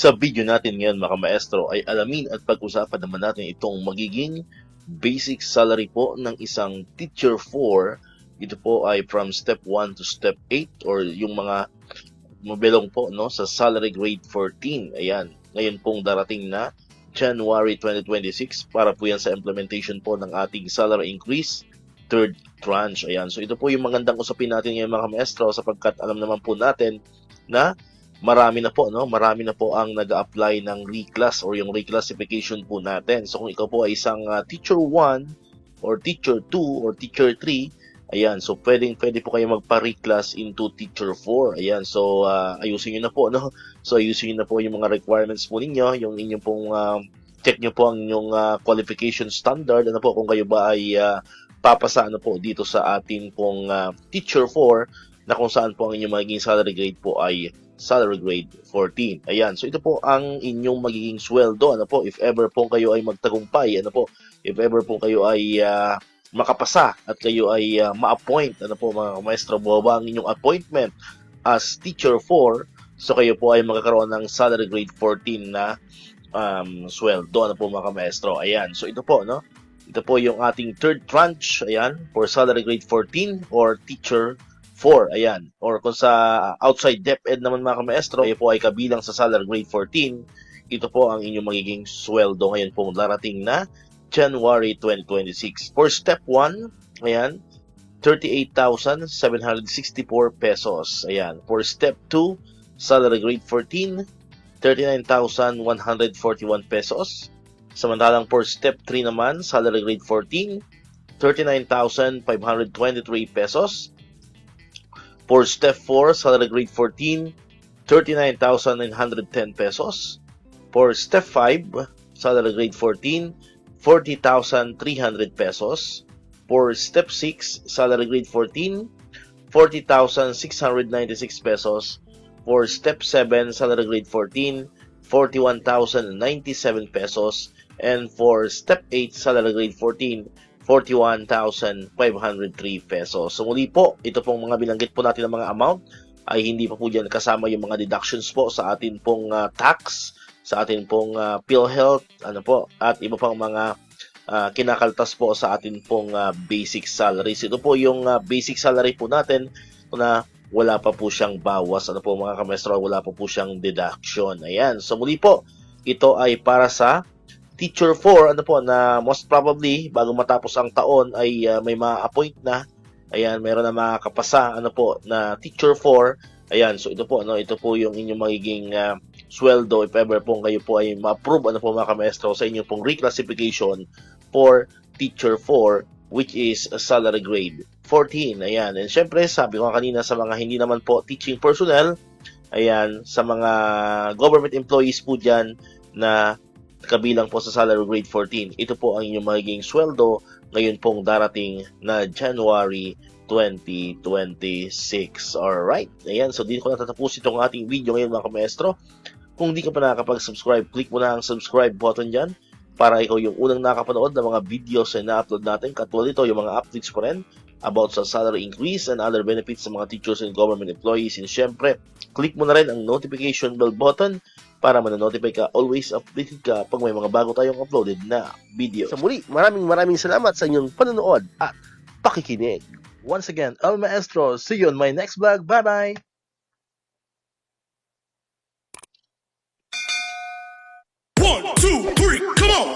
Sa video natin ngayon mga maestro ay alamin at pag-usapan naman natin itong magiging basic salary po ng isang Teacher 4. Ito po ay from step 1 to step 8 or yung mga mabelong po no sa salary grade 14. Ayan, ngayon pong darating na January 2026 para po yan sa implementation po ng ating salary increase third tranche. Ayan, so ito po yung magandang usapin natin ngayon mga maestro sapagkat alam naman po natin na marami na po ang nag-a-apply ng reclass or yung reclassification po natin. So kung ikaw po ay isang teacher 1 or teacher 2 or teacher 3, ayan, so pwede po kayo magpa-reclass into teacher 4. Ayan, so ayusin niyo na po, no? So ayusin niyo na po yung mga requirements po ninyo, yung inyong pong check niyo po ang inyong qualification standard, ano po, kung kayo ba ay papasa ano po dito sa atin pong teacher 4 na kung saan po ang inyong magiging salary grade po ay salary grade 14. Ayan, so ito po ang inyong magiging sweldo, ano po, if ever po kayo ay magtagumpay, ano po, if ever po kayo ay makapasa at kayo ay ma-appoint, ano po mga maestro, bumaba ang inyong appointment as teacher 4, so kayo po ay magkakaroon ng salary grade 14 na sweldo, ano po mga maestro. Ayan, so ito po, no, ito po yung ating third tranche, ayan, for salary grade 14 or teacher 4, ayan. Or kung sa outside DepEd naman mga maestro, kayo po ay kabilang sa salary grade 14, ito po ang inyong magiging sweldo ngayon pong darating na January 2026. For step 1, ayan, 38,764 pesos. Ayan. For step 2, salary grade 14, 39,141 pesos. Samantalang for step 3 naman, salary grade 14, 39,523 pesos. For step 4, salary grade 14, 39,910 pesos. For step 5, salary grade 14, 40,300 pesos. For step 6, salary grade 14, 40,696 pesos. For step 7, salary grade 14, 41,097 pesos. And for step 8, salary grade 14, 41,503 pesos. So muli po, ito pong mga binanggit po natin ng mga amount ay hindi pa po dyan kasama yung mga deductions po sa atin pong tax, sa atin pong PhilHealth, ano po, at iba pang mga kinakaltas po sa atin pong basic salaries. Ito po yung basic salary po natin na wala pa po siyang bawas, ano po mga kamestro, wala pa po siyang deduction. Ayan, so muli po, ito ay para sa teacher 4, ano po, na most probably bago matapos ang taon ay may ma-appoint na. Ayan, meron na makakapasa, ano po, na teacher 4. Ayan, so ito po, no, ito po yung inyong magiging sweldo if ever po kayo po ay ma-approve, ano po mga kamestro, sa inyong pong reclassification for teacher 4, which is a salary grade 14. Ayan, and syempre, sabi ko kanina sa mga hindi naman po teaching personnel, ayan, sa mga government employees po dyan na kabilang po sa salary grade 14. Ito po ang inyong magiging sweldo ngayon pong darating na January 2026. Alright, ayan, so dito ko natatapos itong ating video ngayon mga kamaestro. Kung di ka pa nakakapag-subscribe, click mo na ang subscribe button dyan para ikaw yung unang nakapanood ng mga videos na na-upload natin. Katulad ito, yung mga updates pa rin about sa salary increase and other benefits sa mga teachers and government employees. And syempre, click mo na rin ang notification bell button para ma-notify ka, always updated ka pag may mga bago tayong uploaded na video. Sa muli, maraming salamat sa inyong panonood at pakikinig. Once again, El Maestro, see you on my next vlog. Bye-bye! 1, 2, 3, come on!